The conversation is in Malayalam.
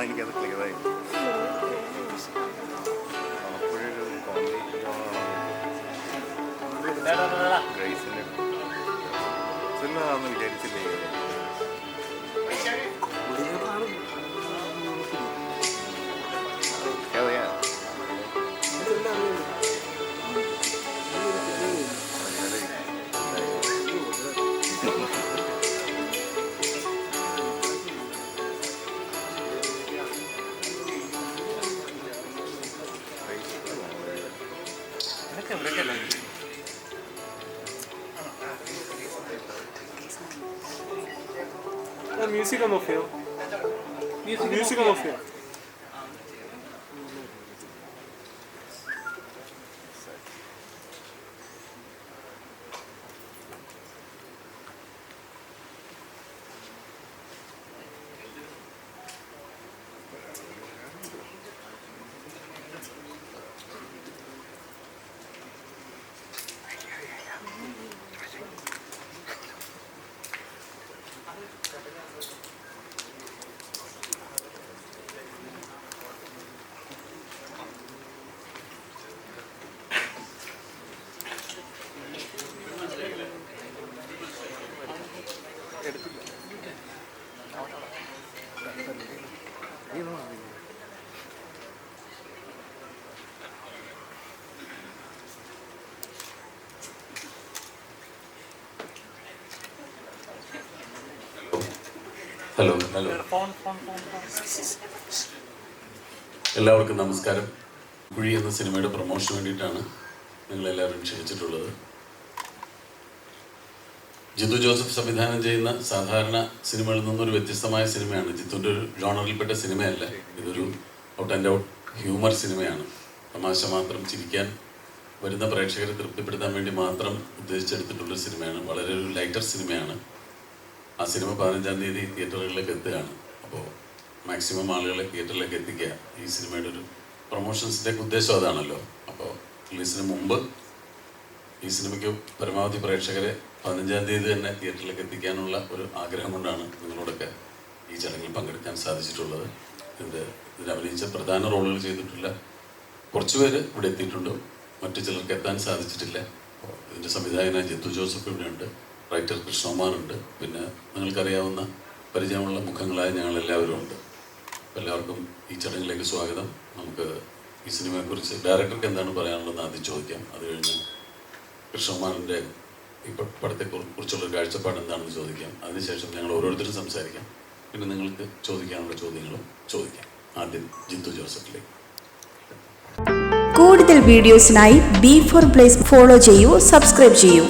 എനിക്കത് ക്ലിയറായി. അപ്പോഴൊരു കോമഡി ഗ്രേസിൻ്റെ സിനിമയാണെന്ന് വിചാരിച്ചില്ലേ? ഏതയാ Musica no feo. Musica no feo. Hello എല്ലാവർക്കും നമസ്കാരം. കുഴി എന്ന സിനിമയുടെ പ്രൊമോഷന് വേണ്ടിയിട്ടാണ് നിങ്ങളെല്ലാവരും ക്ഷണിച്ചിട്ടുള്ളത്. ജിത്തു ജോസഫ് സംവിധാനം ചെയ്യുന്ന സാധാരണ സിനിമകളിൽ നിന്നൊരു വ്യത്യസ്തമായ സിനിമയാണ്. ജിത്തുവിൻ്റെ ഒരു ജോണറിൽപ്പെട്ട സിനിമയല്ല, ഇതൊരു ഔട്ട് ആൻഡ് ഔട്ട് ഹ്യൂമർ സിനിമയാണ്. തമാശ മാത്രം ചിരിക്കാൻ വരുന്ന പ്രേക്ഷകരെ തൃപ്തിപ്പെടുത്താൻ വേണ്ടി മാത്രം ഉദ്ദേശിച്ചെടുത്തിട്ടുള്ള സിനിമയാണ്. വളരെ ഒരു ലൈറ്റർ സിനിമയാണ്. ആ സിനിമ 15-ാം തീയതി തിയേറ്ററുകളിലേക്ക് എത്തുകയാണ്. അപ്പോൾ മാക്സിമം ആളുകളെ തിയേറ്ററിലേക്ക് എത്തിക്കുക. ഈ സിനിമയുടെ ഒരു പ്രൊമോഷൻസിൻ്റെ ഉദ്ദേശം അതാണല്ലോ. അപ്പോൾ റിലീസിന് മുമ്പ് ഈ സിനിമയ്ക്ക് പരമാവധി പ്രേക്ഷകരെ 15-ാം തീയതി തന്നെ തിയേറ്ററിലേക്ക് എത്തിക്കാനുള്ള ഒരു ആഗ്രഹം കൊണ്ടാണ് നിങ്ങളോടൊക്കെ ഈ ചടങ്ങിൽ പങ്കെടുക്കാൻ സാധിച്ചിട്ടുള്ളത്. ഇതിൽ അഭിനയിച്ച പ്രധാന റോളുകൾ ചെയ്തിട്ടുള്ള കുറച്ച് പേര് ഇവിടെ എത്തിയിട്ടുണ്ട്, മറ്റു ചിലർക്ക് എത്താൻ സാധിച്ചിട്ടില്ല. അപ്പോൾ ഇതിൻ്റെ സംവിധായകനായ ജിത്തു ജോസഫ് ഇവിടെയുണ്ട്, റൈറ്റർ കൃഷ്ണകുമാറുണ്ട്, പിന്നെ നിങ്ങൾക്കറിയാവുന്ന പരിചയമുള്ള മുഖങ്ങളായ ഞങ്ങളെല്ലാവരും ഉണ്ട്. എല്ലാവർക്കും ഈ ചടങ്ങിലേക്ക് സ്വാഗതം. നമുക്ക് ഈ സിനിമയെക്കുറിച്ച് ഡയറക്ടർക്ക് എന്താണ് പറയാനുള്ളതെന്ന് ആദ്യം ചോദിക്കാം. അത് കഴിഞ്ഞ് കൃഷ്ണകുമാറിൻ്റെ ഈ പടത്തെക്കുറിച്ചുള്ള കാഴ്ചപ്പാട് എന്താണെന്ന് ചോദിക്കാം. അതിനുശേഷം ഞങ്ങൾ ഓരോരുത്തരും സംസാരിക്കാം. പിന്നെ നിങ്ങൾക്ക് ചോദിക്കാനുള്ള ചോദ്യങ്ങളും ചോദിക്കാം. ആദ്യം ജിത്തു ജോസഫിലേക്ക്. കൂടുതൽ വീഡിയോസിനായി B4 Place ഫോളോ ചെയ്യൂ, സബ്സ്ക്രൈബ് ചെയ്യൂ.